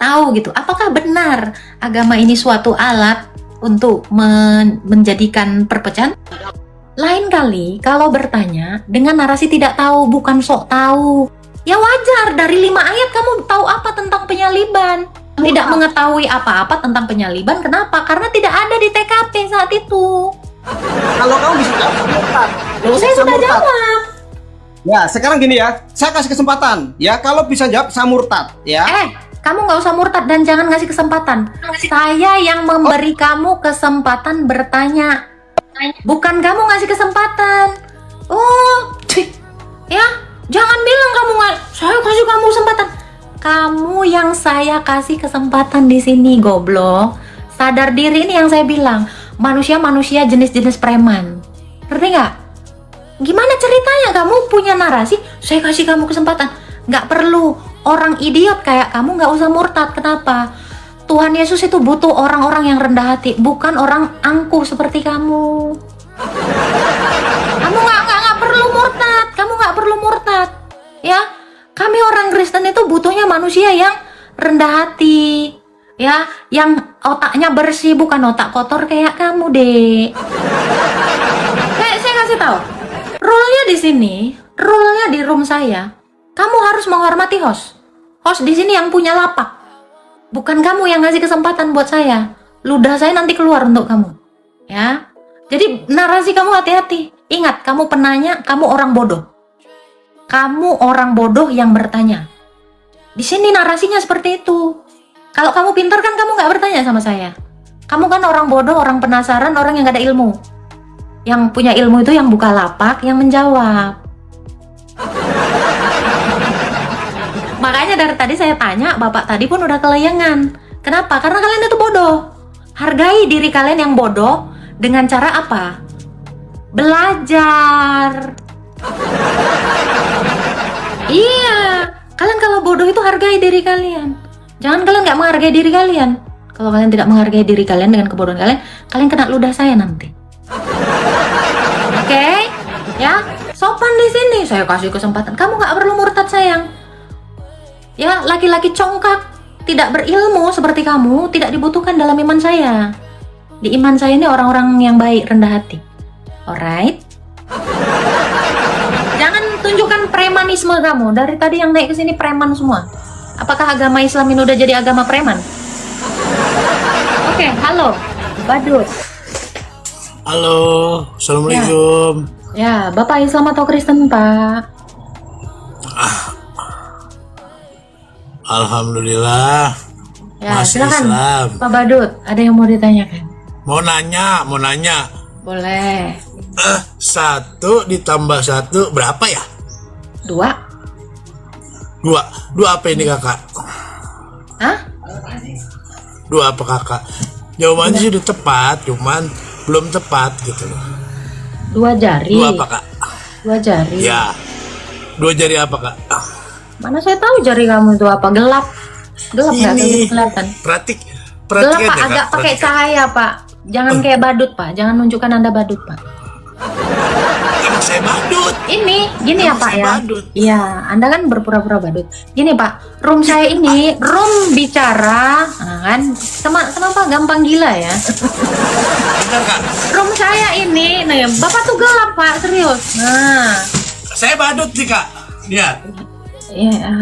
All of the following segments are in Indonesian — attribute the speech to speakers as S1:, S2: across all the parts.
S1: tahu gitu, apakah benar agama ini suatu alat untuk menjadikan perpecahan? Lain kali kalau bertanya dengan narasi tidak tahu, bukan sok tahu. Ya wajar, dari 5 ayat kamu tahu apa tentang penyaliban. Tidak mengetahui apa-apa tentang penyaliban, kenapa? Karena tidak ada di TKP saat itu.
S2: Kalau kamu bisa jawab, saya murtad.
S1: Loh, saya sudah jawab.
S2: Ya, sekarang gini ya, saya kasih kesempatan. Ya, kalau bisa jawab, saya murtad. Ya.
S1: Kamu nggak usah murtad dan jangan ngasih kesempatan. Saya yang memberi kamu kesempatan bertanya. Bukan kamu ngasih kesempatan. Ya, jangan bilang kamu nggak. Saya kasih kamu kesempatan. Kamu yang saya kasih kesempatan di sini, goblok. Sadar diri, ini yang saya bilang. Manusia-manusia jenis-jenis preman. Ngerti nggak? Gimana ceritanya kamu punya narasi? Saya kasih kamu kesempatan. Nggak perlu. Orang idiot kayak kamu nggak usah murtad. Kenapa? Tuhan Yesus itu butuh orang-orang yang rendah hati, bukan orang angkuh seperti kamu. Kamu nggak perlu murtad. Kamu nggak perlu murtad. Ya, kami orang Kristen itu butuhnya manusia yang rendah hati, ya, yang otaknya bersih, bukan otak kotor kayak kamu, Dek. Saya kasih tahu. Rule-nya di sini, rule-nya di room saya. Kamu harus menghormati host. Host di sini yang punya lapak. Bukan kamu yang ngasih kesempatan buat saya. Ludah saya nanti keluar untuk kamu. Ya. Jadi narasi kamu hati-hati. Ingat, kamu penanya, kamu orang bodoh. Kamu orang bodoh yang bertanya. Di sini narasinya seperti itu. Kalau kamu pintar kan kamu nggak bertanya sama saya. Kamu kan orang bodoh, orang penasaran, orang yang nggak ada ilmu. Yang punya ilmu itu yang buka lapak, yang menjawab. Makanya dari tadi saya tanya, Bapak tadi pun udah kelayangan. Kenapa? Karena kalian itu bodoh. Hargai diri kalian yang bodoh dengan cara apa? Belajar. Iya, kalian kalau bodoh itu hargai diri kalian. Jangan kalian nggak menghargai diri kalian. Kalau kalian tidak menghargai diri kalian dengan kebodohan kalian, kalian kena ludah saya nanti. Oke? Ya, sopan di sini. Saya kasih kesempatan. Kamu nggak perlu murtad, sayang. Ya, laki-laki congkak, tidak berilmu seperti kamu, tidak dibutuhkan dalam iman saya. Di iman saya ini orang-orang yang baik, rendah hati. Alright? Jangan tunjukkan premanisme kamu. Dari tadi yang naik ke sini preman semua. Apakah agama Islam ini udah jadi agama preman? Oke, halo. Badut.
S3: Halo, Assalamualaikum.
S1: Ya, Bapak Islam atau Kristen, Pak?
S3: Alhamdulillah.
S1: Ya,
S3: masih
S1: silakan.
S3: Islam.
S1: Pak Badut, ada yang mau ditanyakan?
S3: Mau nanya.
S1: Boleh.
S3: 1 ditambah 1 berapa ya?
S1: 2?
S3: 2 apa ini kakak?
S1: Hah?
S3: 2 apa kakak? Jawabannya sih udah tepat, cuman belum tepat gitu loh.
S1: 2 jari.
S3: 2 apa kak?
S1: 2 jari.
S3: Ya. 2 jari apa kak?
S1: Mana saya tahu jari kamu itu apa? Gelap nggak
S3: Ini
S1: kelihatan?
S3: perhatikan
S1: Gelap, Pak.
S3: ya, Kak,
S1: Agak pakai
S3: perhatikan.
S1: cahaya, Pak. Jangan kayak badut, Pak. Jangan nunjukkan Anda badut, Pak.
S3: Emang saya badut.
S1: Ini, gini ya,
S3: Emang
S1: Pak
S3: saya
S1: ya.
S3: badut.
S1: Iya, Anda kan berpura-pura badut. Gini, Pak. Room saya ini, room bicara, kan? Sama Pak, gampang gila ya.
S3: Benar kak?
S1: Room saya ini, nih, Bapak tuh gelap, Pak. Serius. Nah.
S3: Saya badut sih kak. Lihat.
S1: Ya,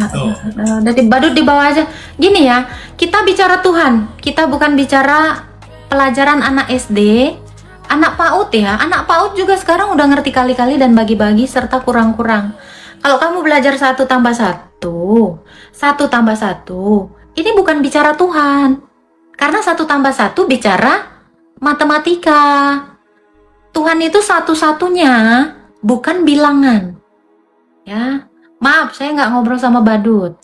S1: dari badut di bawah aja. Gini ya, kita bicara Tuhan, kita bukan bicara pelajaran anak SD, anak PAUD ya. Anak PAUD juga sekarang udah ngerti kali-kali dan bagi-bagi serta kurang-kurang. Kalau kamu belajar 1 tambah 1, 1 tambah 1, ini bukan bicara Tuhan. Karena 1 tambah 1 bicara matematika. Tuhan itu satu-satunya, bukan bilangan. Ya. Maaf, saya nggak ngobrol sama badut.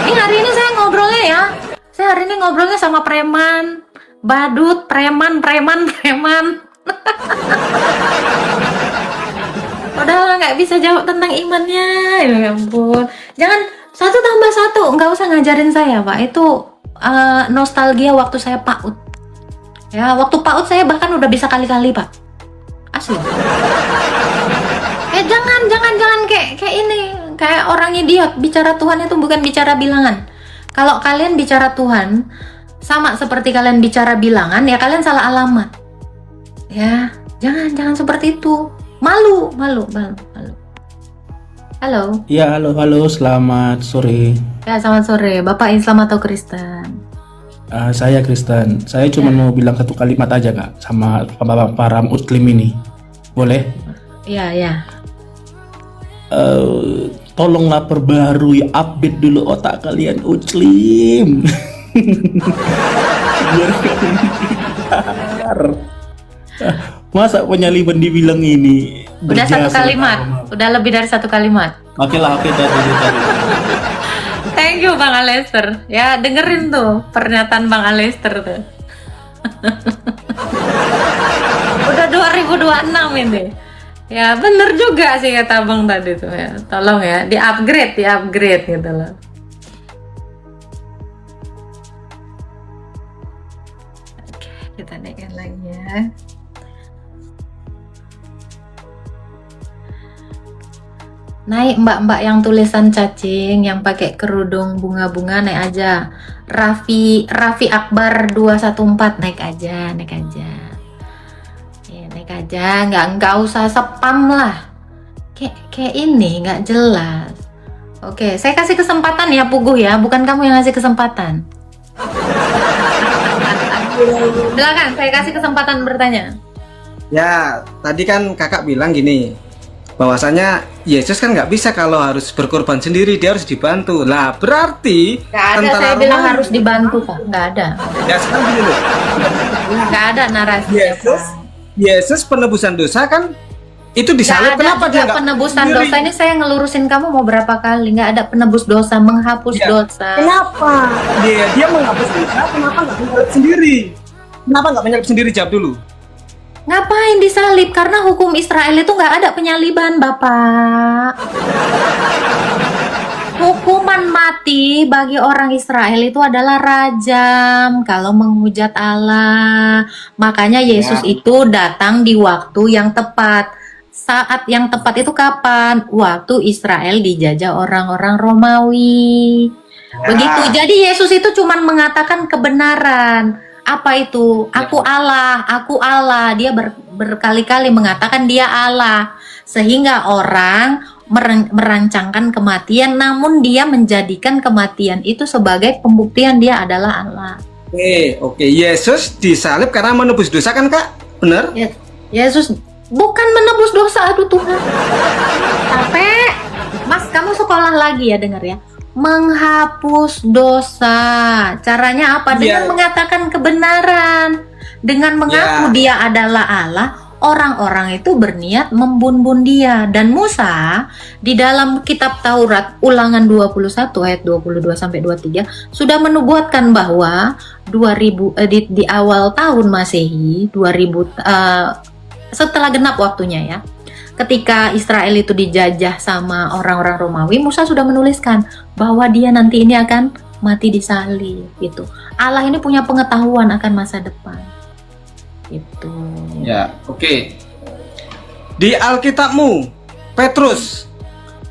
S1: Ini hari ini saya ngobrolnya ya. Saya hari ini ngobrolnya sama preman, badut, preman. Padahal nggak bisa jawab tentang imannya. Ya ampun. Jangan 1 tambah 1. Nggak usah ngajarin saya, Pak. Itu nostalgia waktu saya PAUD. Ya, waktu PAUD saya bahkan udah bisa kali-kali, Pak. Asli. Jangan kayak ini, kayak orang idiot. Bicara Tuhan itu bukan bicara bilangan. Kalau kalian bicara Tuhan sama seperti kalian bicara bilangan, ya kalian salah alamat. Ya, jangan seperti itu. Malu. Halo.
S4: Ya, halo, selamat sore.
S1: Ya, selamat sore. Bapak Islam atau Kristen?
S4: Saya Kristen. Saya cuma mau bilang satu kalimat aja Kak sama para muslim ini. Boleh?
S1: Iya.
S4: Tolonglah perbarui, update dulu otak kalian muslim. Biar kalian benar. Masa penyaliban dibilang ini
S1: Udah satu
S4: berjasa
S1: kalimat.
S4: utama.
S1: Udah lebih dari satu kalimat.
S4: Oke tadi.
S1: Thank you Bang Alester. Ya, dengerin tuh pernyataan Bang Alester tuh. Udah 2026 ini. Ya, bener juga sih kata Bang tadi tuh ya. Tolong ya, di-upgrade gitu loh. Oke, kita naikkan lagi ya. Naik mbak-mbak yang tulisan cacing, yang pakai kerudung bunga-bunga, naik aja. Raffi Akbar 214, naik aja. Ya, naik aja, nggak usah spam lah. Kayak ini nggak jelas. Oke, saya kasih kesempatan ya Puguh ya, bukan kamu yang ngasih kesempatan. Silakan, saya kasih kesempatan bertanya.
S2: Ya, tadi kan kakak bilang gini, bahwasanya Yesus kan nggak bisa kalau harus berkorban sendiri, dia harus dibantu. Lah berarti
S1: Nggak ada,
S2: tentara
S1: saya bilang
S2: Romawi-
S1: harus dibantu Pak. Nggak ada.
S2: Ya sekarang gini loh,
S1: Nggak ada narasinya Pak.
S2: Yesus penebusan dosa kan itu disalib.
S1: Nggak ada
S2: Kenapa dia
S1: juga
S2: nggak
S1: penebusan
S2: sendiri?
S1: dosa. Ini saya ngelurusin kamu mau berapa kali. Nggak ada penebus dosa, menghapus
S2: Ya.
S1: dosa.
S2: Kenapa dia menghapus dosa? Kenapa nggak menyalib sendiri? Kenapa nggak menyalib sendiri? Jawab dulu.
S1: Ngapain disalib? Karena hukum Israel itu nggak ada penyaliban, Bapak. Hukuman mati bagi orang Israel itu adalah rajam kalau menghujat Allah. Makanya Yesus itu datang di waktu yang tepat. Saat yang tepat itu kapan? Waktu Israel dijajah orang-orang Romawi. Begitu. Jadi Yesus itu cuman mengatakan kebenaran. Apa itu? Aku Allah, aku Allah. Dia berkali-kali mengatakan dia Allah. Sehingga orang merancangkan kematian, namun dia menjadikan kematian itu sebagai pembuktian dia adalah Allah.
S2: Oke. Yesus disalib karena menebus dosa kan kak? Bener?
S1: Yesus bukan menebus dosa, aduh Tuhan. Capek. Mas, kamu sekolah lagi ya, dengar ya. Menghapus dosa. Caranya apa? Dengan mengatakan kebenaran. Dengan mengaku dia adalah Allah, orang-orang itu berniat membun-bun dia. Dan Musa di dalam kitab Taurat Ulangan 21 ayat 22 sampai 23 sudah menubuatkan bahwa 2000 di awal tahun Masehi 2000 setelah genap waktunya ya. Ketika Israel itu dijajah sama orang-orang Romawi, Musa sudah menuliskan bahwa dia nanti ini akan mati disalib gitu. Allah ini punya pengetahuan akan masa depan. Itu.
S2: Ya, oke. Di Alkitabmu, Petrus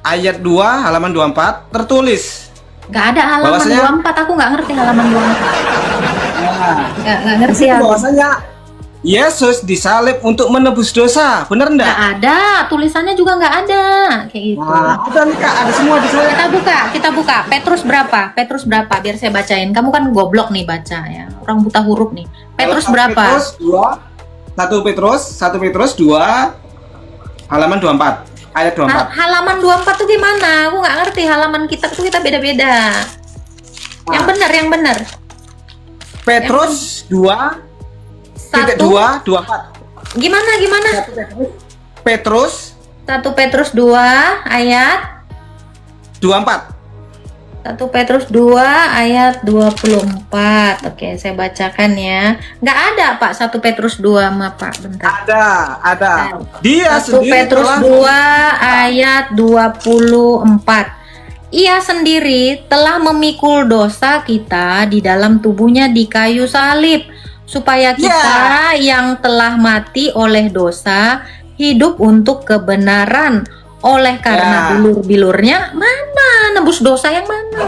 S2: ayat 2 halaman 24 tertulis.
S1: Gak ada halaman
S2: Bahwasanya-
S1: 24, aku nggak ngerti halaman 24. Nggak ngerti ya.
S2: Bahwasanya Yesus disalib untuk menebus dosa, bener enggak?
S1: Nggak ada, tulisannya juga nggak ada kayak gitu.
S2: Nah, ada nih kak, ada semua di sana.
S1: Kita buka. Petrus berapa? Biar saya bacain. Kamu kan goblok nih baca ya. Orang buta huruf nih. Petrus berapa?
S2: 1 Petrus 2 halaman 24 ayat 24.
S1: Halaman 24 tuh gimana? Aku nggak ngerti. Halaman kitab tuh kita beda-beda. Yang benar.
S2: Petrus 2 titik
S1: 1
S2: 2 24.
S1: Gimana?
S2: Petrus
S1: 1 Petrus 2 ayat
S2: 24.
S1: 1 Petrus 2 ayat 24. Oke, saya bacakan ya. Nggak ada Pak 1 Petrus 2 mah Pak, bentar.
S2: Ada. Dia
S1: 1
S2: sendiri
S1: Petrus
S2: telah
S1: 2 ayat 24. Ia sendiri telah memikul dosa kita di dalam tubuhnya di kayu salib, supaya kita yang telah mati oleh dosa hidup untuk kebenaran. Oleh karena bilur-bilurnya, mana nebus dosa yang mana?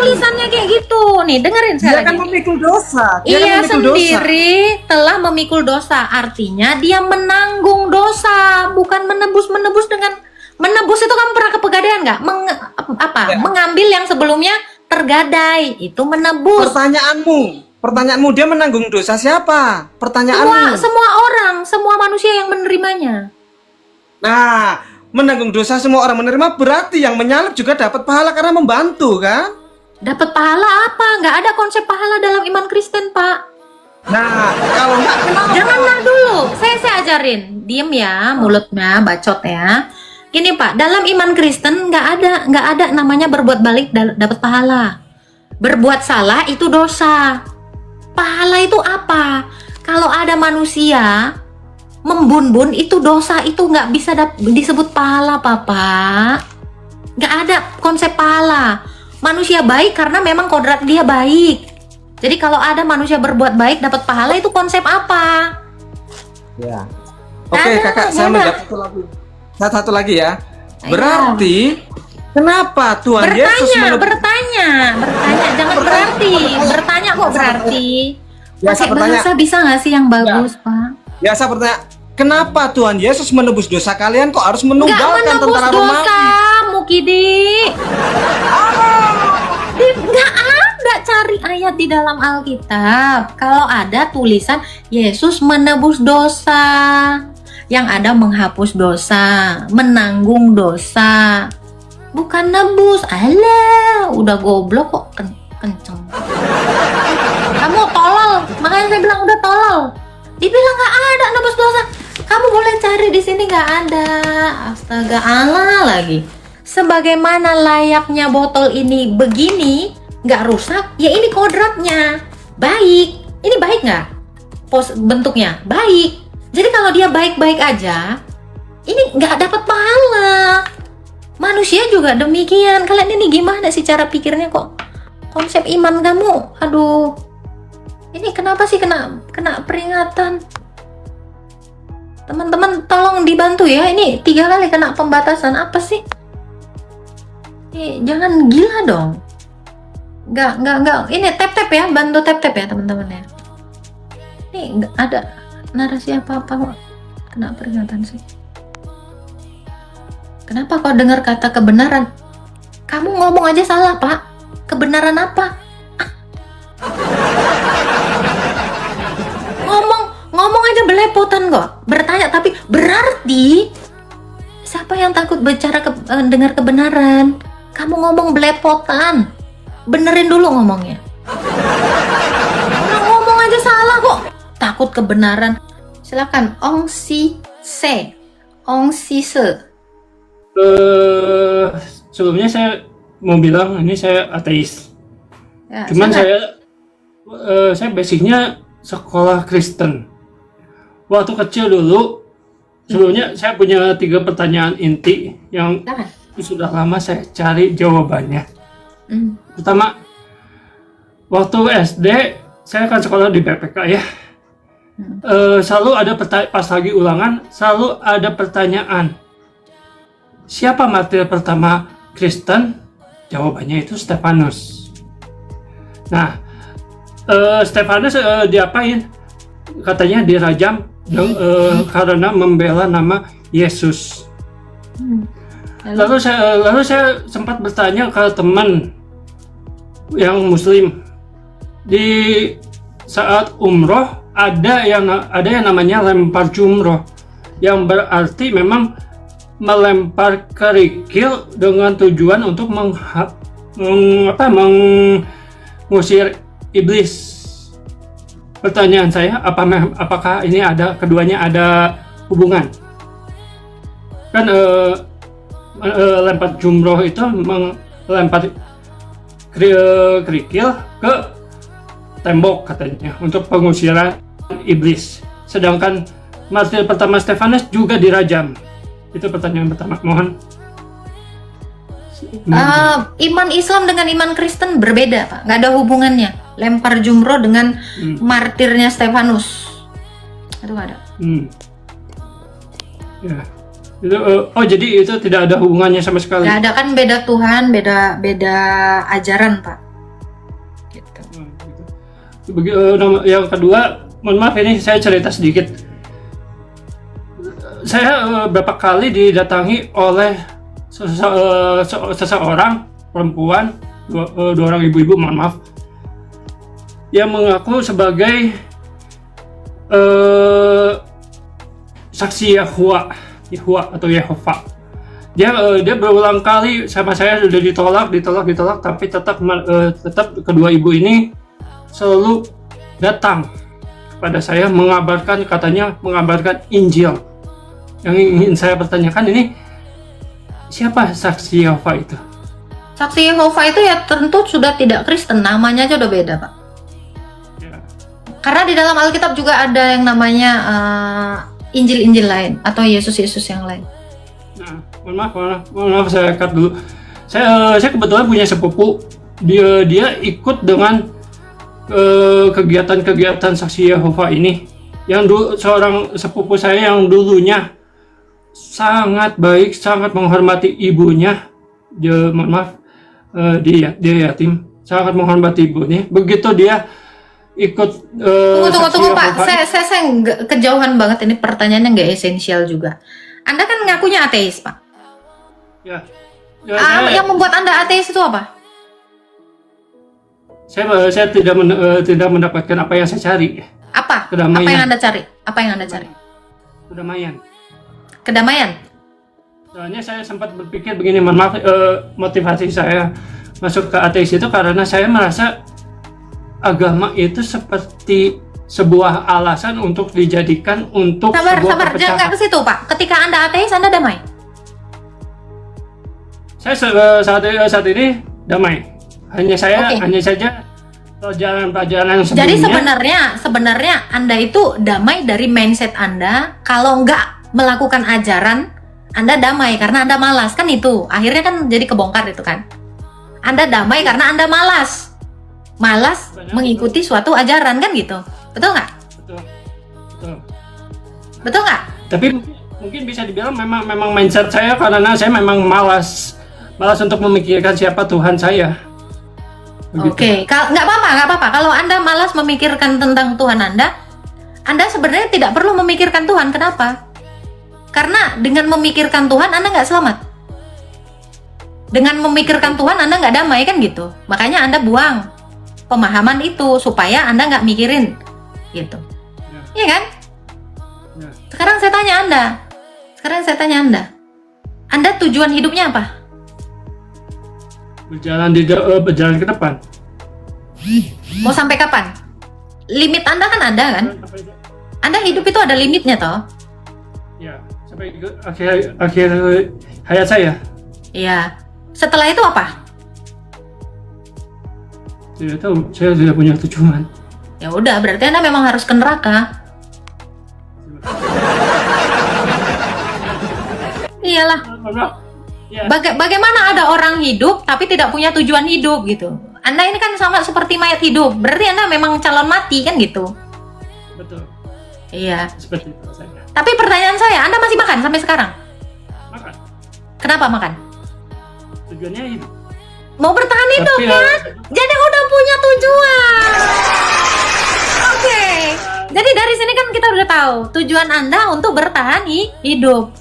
S1: tulisannya kayak gitu. Nih, dengerin
S2: Dia
S1: saya
S2: kan
S1: lagi.
S2: memikul dosa. Dia kan
S1: Ia
S2: memikul dosa.
S1: sendiri telah memikul dosa. Artinya dia menanggung dosa, bukan menebus dengan menebus itu kan pernah ke pegadaian nggak?
S2: Ya.
S1: Mengambil yang sebelumnya tergadai itu menebus.
S2: Pertanyaanmu dia menanggung dosa siapa? Pertanyaanmu.
S1: Semua orang, semua manusia yang menerimanya.
S2: Nah, menanggung dosa semua orang menerima berarti yang menyalib juga dapat pahala karena membantu kan?
S1: Dapat pahala apa? Nggak ada konsep pahala dalam iman Kristen, Pak.
S2: Nah, kalau nggak kenapa?
S1: Janganlah dulu. Saya ajarin. Diem ya, mulutnya bacot ya. Gini Pak, dalam iman Kristen nggak ada namanya berbuat balik dapat pahala. Berbuat salah itu dosa. Pahala itu apa? Kalau ada manusia membun-bun itu dosa, itu nggak bisa disebut pahala, Papa. Nggak ada konsep pahala. Manusia baik karena memang kodrat dia baik. Jadi kalau ada manusia berbuat baik dapat pahala itu konsep apa?
S2: Ya. Oke, Kakak, saya menjawab satu lagi ya. Berarti kenapa Tuhan Yesus
S1: bertanya, jangan berarti. Bertanya kok berarti.
S2: Biasa
S1: Pakai
S2: bertanya.
S1: bahasa bisa nggak sih yang bagus, Pak?
S2: Ya, saya bertanya, kenapa Tuhan Yesus menebus dosa kalian kok harus
S1: Nggak
S2: menunggalkan
S1: menebus
S2: tentara
S1: dosa,
S2: Romawi?
S1: Mukidi. Nggak ada cari ayat di dalam Alkitab. Kalau ada tulisan Yesus menebus dosa, yang ada menghapus dosa, menanggung dosa, bukan nebus. Alah, udah goblok kok kenceng. Kamu tolol, makanya saya bilang udah tolol. Dibilang nggak ada nebus dosa. Kamu boleh cari di sini nggak ada. Astaga Allah lagi. Sebagaimana layaknya botol ini begini, nggak rusak, ya ini kodratnya baik. Ini baik nggak? Bentuknya baik. Jadi kalau dia baik-baik aja, ini nggak dapat pahala. Manusia juga demikian. Kalian ini gimana sih cara pikirnya kok? Konsep iman kamu, aduh. Ini kenapa sih kena peringatan? Teman-teman tolong dibantu ya. Ini 3 kali kena pembatasan. Apa sih? Jangan gila dong. Nggak. Ini tap-tap ya, bantu tap-tap ya teman-teman ya. Ini nggak ada narasi apa-apa kok kena peringatan sih. Kenapa kau dengar kata kebenaran? Kamu ngomong aja salah, Pak. Kebenaran apa? Ngomong aja belepotan kok. Bertanya tapi berarti siapa yang takut bicara dengar kebenaran? Kamu ngomong belepotan. Benerin dulu ngomongnya. Orang ngomong aja salah kok. Takut kebenaran. Silakan Ong Si Se.
S5: Sebelumnya saya mau bilang ini saya ateis.
S1: Ya,
S5: Cuman
S1: silakan.
S5: saya basicnya sekolah Kristen. Waktu kecil dulu, sebelumnya saya punya 3 pertanyaan inti yang
S1: Silakan.
S5: sudah lama saya cari jawabannya.
S1: Hmm.
S5: Pertama, waktu SD saya kan sekolah di BPK ya. Selalu ada pas lagi ulangan, selalu ada pertanyaan. Siapa martir pertama Kristen? Jawabannya itu Stefanus. Nah, Stefanus diapain? Katanya dirajam karena membela nama Yesus. Lalu saya sempat bertanya ke teman yang Muslim. Di saat umroh ada yang namanya lempar jumroh, yang berarti memang melempar kerikil dengan tujuan untuk mengusir iblis. Pertanyaan saya, apakah ini keduanya ada hubungan? Kan lempar jumroh itu melempar kerikil ke tembok katanya untuk pengusiran iblis. Sedangkan martir pertama Stefanus juga dirajam. Itu pertanyaan pertama. Mohon.
S1: Iman Islam dengan iman Kristen berbeda, Pak. Nggak ada hubungannya. Lempar jumroh dengan martirnya Stefanus. Itu nggak ada.
S5: Ya. Itu, jadi itu tidak ada hubungannya sama sekali.
S1: Nggak ada, kan beda Tuhan, beda ajaran, Pak.
S5: Yang kedua, mohon maaf ini saya cerita sedikit. Saya berapa kali didatangi oleh seseorang perempuan, dua orang ibu-ibu, mohon maaf, yang mengaku sebagai saksi Yahwa atau Yehova. Dia berulang kali sama saya sudah ditolak, tapi tetap kedua ibu ini selalu datang kepada saya katanya mengabarkan Injil. Yang ingin saya pertanyakan ini, siapa saksi Yehova itu?
S1: Saksi Yehova itu ya tentu sudah tidak Kristen, namanya aja udah beda, Pak.
S5: Ya.
S1: Karena di dalam Alkitab juga ada yang namanya Injil-Injil lain atau Yesus-Yesus yang lain.
S5: Nah, mohon maaf saya cut dulu. Saya kebetulan punya sepupu, dia ikut dengan kegiatan saksi Yehova ini. Seorang sepupu saya yang dulunya sangat baik, sangat menghormati ibunya. Dia, mohon maaf, dia yatim, sangat menghormati ibunya. Begitu dia ikut
S1: Tunggu Pak, saya kejauhan banget, ini pertanyaannya nggak esensial juga. Anda kan ngakunya ateis, Pak.
S5: Ya,
S1: Yang membuat Anda ateis itu apa?
S5: saya tidak mendapatkan apa yang saya cari.
S1: Apa?
S5: Kedamaian.
S1: Apa yang Anda cari? Kedamaian.
S5: Soalnya saya sempat berpikir begini, mohon maaf, motivasi saya masuk ke ateis itu karena saya merasa agama itu seperti sebuah alasan untuk dijadikan untuk
S1: Sabar,
S5: sebuah
S1: jangan
S5: perpecahan.
S1: nggak ke situ, Pak. Ketika Anda ateis, Anda damai.
S5: Saya saat ini damai. Hanya saja pelajaran sebelumnya.
S1: Jadi sebenarnya Anda itu damai dari mindset Anda. Kalau nggak melakukan ajaran, Anda damai karena Anda malas, kan itu. Akhirnya kan jadi kebongkar itu kan. Anda damai karena Anda malas mengikuti suatu ajaran, kan gitu. Betul nggak? Betul nggak?
S5: Tapi mungkin bisa dibilang memang mindset saya karena saya memang malas untuk memikirkan siapa Tuhan saya. Begitu.
S1: Oke, nggak apa-apa. Kalau Anda malas memikirkan tentang Tuhan Anda sebenarnya tidak perlu memikirkan Tuhan. Kenapa? Karena dengan memikirkan Tuhan Anda nggak selamat. Dengan memikirkan Tuhan Anda nggak damai, kan gitu. Makanya Anda buang pemahaman itu supaya Anda nggak mikirin, gitu. Iya kan?
S5: Ya.
S1: Sekarang saya tanya Anda tujuan hidupnya apa?
S5: Berjalan ke depan.
S1: Mau sampai kapan? Limit Anda kan ada kan? Anda hidup itu ada limitnya toh?
S5: Ya, sampai akhir hayat saya.
S1: Iya. Setelah itu apa?
S5: Tidak tahu, saya tidak punya tujuan.
S1: Ya udah, berarti Anda memang harus ke neraka. Iyalah.
S5: Ya.
S1: Bagaimana ada orang hidup tapi tidak punya tujuan hidup gitu? Anda ini kan sama seperti mayat hidup. Berarti Anda memang calon mati, kan gitu?
S5: Betul.
S1: Iya.
S5: Seperti itu saya.
S1: Tapi pertanyaan saya, Anda masih makan sampai sekarang?
S5: Makan.
S1: Kenapa makan?
S5: Tujuannya itu.
S1: Mau bertahan hidup
S5: Tapi,
S1: kan? Jadi udah punya tujuan. Oke. Jadi dari sini kan kita udah tahu tujuan Anda untuk bertahan hidup.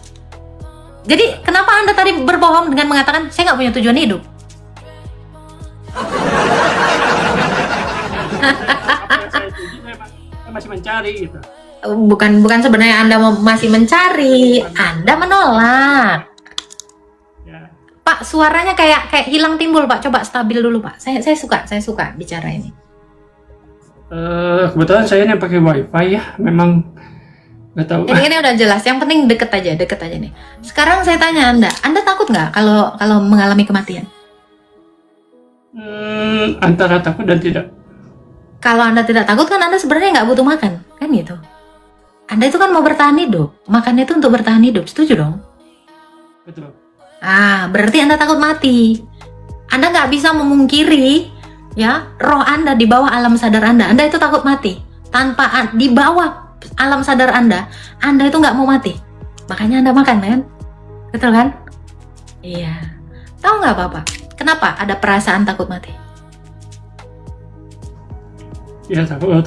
S1: Jadi kenapa Anda tadi berbohong dengan mengatakan saya nggak punya tujuan hidup?
S5: Saya masih mencari gitu.
S1: Bukan sebenarnya Anda masih mencari, Anda menolak.
S5: Ya.
S1: Pak, suaranya kayak hilang timbul, Pak. Coba stabil dulu, Pak. Saya suka bicara ini.
S5: Kebetulan saya ini pakai wifi ya, memang nggak tahu.
S1: Ini udah jelas. Yang penting deket aja nih. Sekarang saya tanya Anda takut nggak kalau mengalami kematian?
S5: Antara takut dan tidak.
S1: Kalau Anda tidak takut kan Anda sebenarnya nggak butuh makan, kan gitu. Anda itu kan mau bertahan hidup, makan itu untuk bertahan hidup, setuju dong?
S5: Betul.
S1: Berarti Anda takut mati. Anda nggak bisa memungkiri, ya, roh Anda di bawah alam sadar Anda itu takut mati. Tanpa di bawah alam sadar Anda itu nggak mau mati. Makanya Anda makan, kan? Betul kan? Iya. Tahu nggak Bapak? Kenapa ada perasaan takut mati?
S5: Ya takut.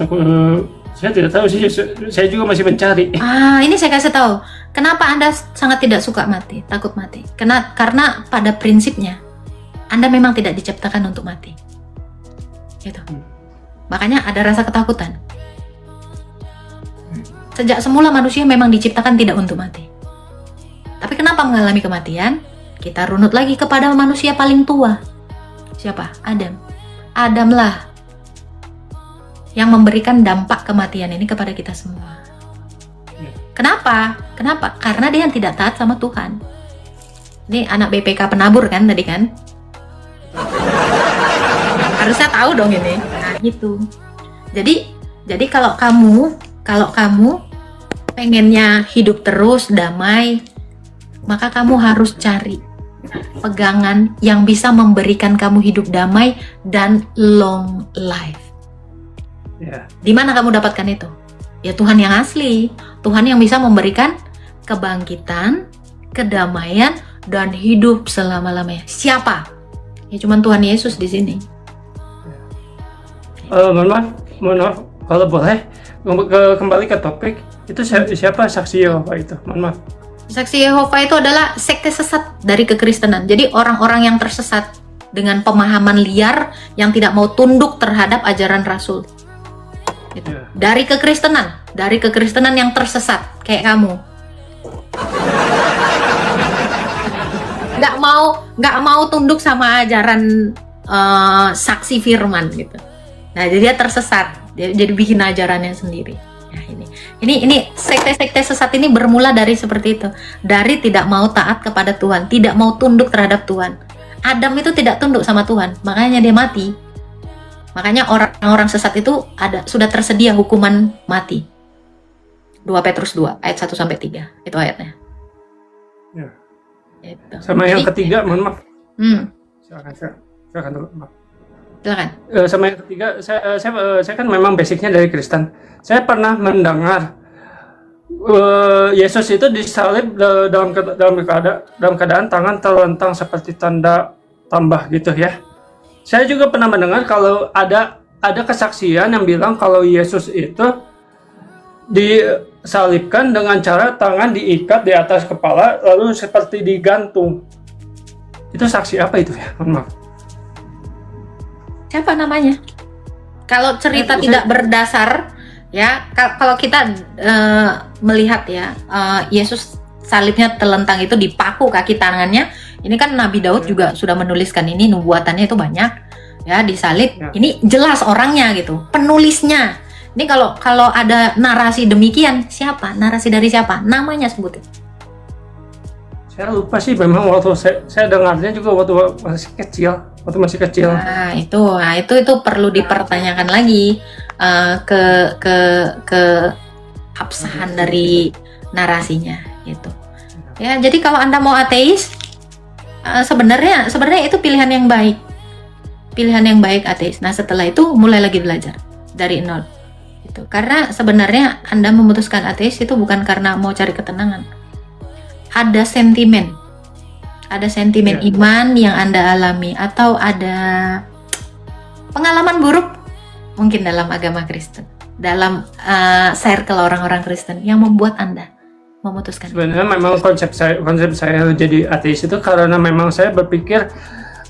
S5: Saya tidak tahu sih. Saya juga masih mencari.
S1: Ini saya kasih tahu. Kenapa Anda sangat tidak suka mati, takut mati? Karena pada prinsipnya Anda memang tidak diciptakan untuk mati. Gitu. Makanya ada rasa ketakutan. Sejak semula manusia memang diciptakan tidak untuk mati. Tapi kenapa mengalami kematian? Kita runut lagi kepada manusia paling tua. Siapa? Adam. Adamlah yang memberikan dampak kematian ini kepada kita semua. Kenapa? Karena dia yang tidak taat sama Tuhan. Ini anak BPK penabur kan tadi kan? Harusnya tahu dong ini. Nah gitu. Jadi kalau kamu pengennya hidup terus damai, maka kamu harus cari pegangan yang bisa memberikan kamu hidup damai dan long life.
S5: Ya.
S1: Di mana kamu dapatkan itu? Ya Tuhan yang asli, Tuhan yang bisa memberikan kebangkitan, kedamaian, dan hidup selama-lamanya. Siapa? Ya cuman Tuhan Yesus di sini.
S5: Mohon maaf, kalau boleh kembali ke topik itu siapa saksi Yehova itu? Mohon maaf.
S1: Saksi Yehova itu adalah sekte sesat dari kekristenan. Jadi orang-orang yang tersesat dengan pemahaman liar yang tidak mau tunduk terhadap ajaran Rasul. Gitu.
S5: Ya.
S1: Dari kekristenan yang tersesat kayak kamu. Nggak mau tunduk sama ajaran saksi firman gitu. Nah, jadi dia tersesat. Jadi bikin ajarannya sendiri. Nah, ini sekte-sekte sesat ini bermula dari seperti itu. Dari tidak mau taat kepada Tuhan, tidak mau tunduk terhadap Tuhan. Adam itu tidak tunduk sama Tuhan, makanya dia mati. Makanya orang-orang sesat itu sudah tersedia hukuman mati. 2 Petrus 2 ayat 1 sampai 3 itu ayatnya.
S5: Ya.
S1: Itu.
S5: Sama yang ketiga, mohon maaf. Silakan dulu, maaf.
S1: Silakan.
S5: Sama yang ketiga, saya kan memang basicnya dari Kristen. Saya pernah mendengar Yesus itu disalib dalam keadaan tangan terlentang seperti tanda tambah gitu ya. Saya juga pernah mendengar kalau ada kesaksian yang bilang kalau Yesus itu disalibkan dengan cara tangan diikat di atas kepala lalu seperti digantung. Itu saksi apa itu ya? Mohon maaf.
S1: Siapa namanya? Kalau cerita tidak berdasar, ya. Kalau kita melihat ya, Yesus salibnya telentang itu dipaku kaki tangannya. Ini kan Nabi Daud juga sudah menuliskan ini, nubuatannya itu banyak, ya disalib.
S5: Ya.
S1: Ini jelas orangnya gitu, penulisnya. Ini kalau ada narasi demikian, siapa? Narasi dari siapa? Namanya sebutin.
S5: Saya lupa sih, memang waktu saya dengarnya juga waktu masih kecil.
S1: Nah itu perlu dipertanyakan lagi ke absahan dari narasinya gitu. Ya jadi kalau Anda mau ateis, sebenarnya itu pilihan yang baik ateis. Nah setelah itu mulai lagi belajar dari nol gitu. Karena sebenarnya Anda memutuskan ateis itu bukan karena mau cari ketenangan. Ada sentimen
S5: Ya.
S1: iman yang Anda alami, atau ada pengalaman buruk mungkin dalam agama Kristen, dalam circle orang-orang Kristen yang membuat Anda memutuskan.
S5: Sebenarnya memang konsep saya jadi ateis itu karena memang saya berpikir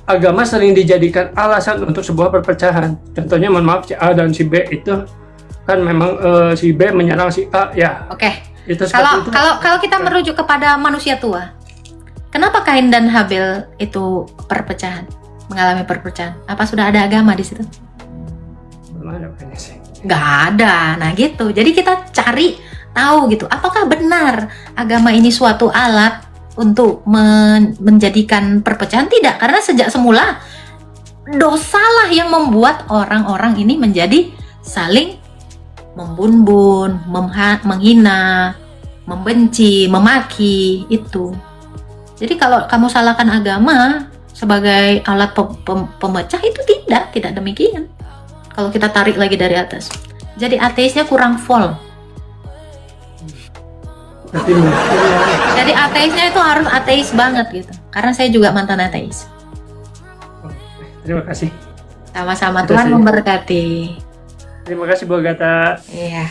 S5: agama sering dijadikan alasan untuk sebuah perpecahan. Contohnya, mohon maaf, si A dan si B itu kan memang si B menyerang si A ya.
S1: Oke.
S5: Itu seperti itu.
S1: Kalau kita merujuk kepada manusia tua, kenapa Kain dan Habel itu mengalami perpecahan? Apa sudah ada agama di situ?
S5: Belum ada kayaknya sih.
S1: Nggak ada. Nah gitu. Jadi kita cari tahu gitu, apakah benar agama ini suatu alat untuk menjadikan perpecahan? Tidak, karena sejak semula dosalah yang membuat orang-orang ini menjadi saling membun-bun, menghina, membenci, memaki itu. Jadi kalau kamu salahkan agama sebagai alat pemecah, itu tidak demikian. Kalau kita tarik lagi dari atas, jadi ateisnya kurang full. Jadi ateisnya itu harus ateis banget gitu. Karena saya juga mantan ateis.
S5: Terima kasih.
S1: Sama-sama,
S5: Terima
S1: Tuhan
S5: kasih.
S1: memberkati.
S5: Terima kasih Bu Agatha.
S1: Iya.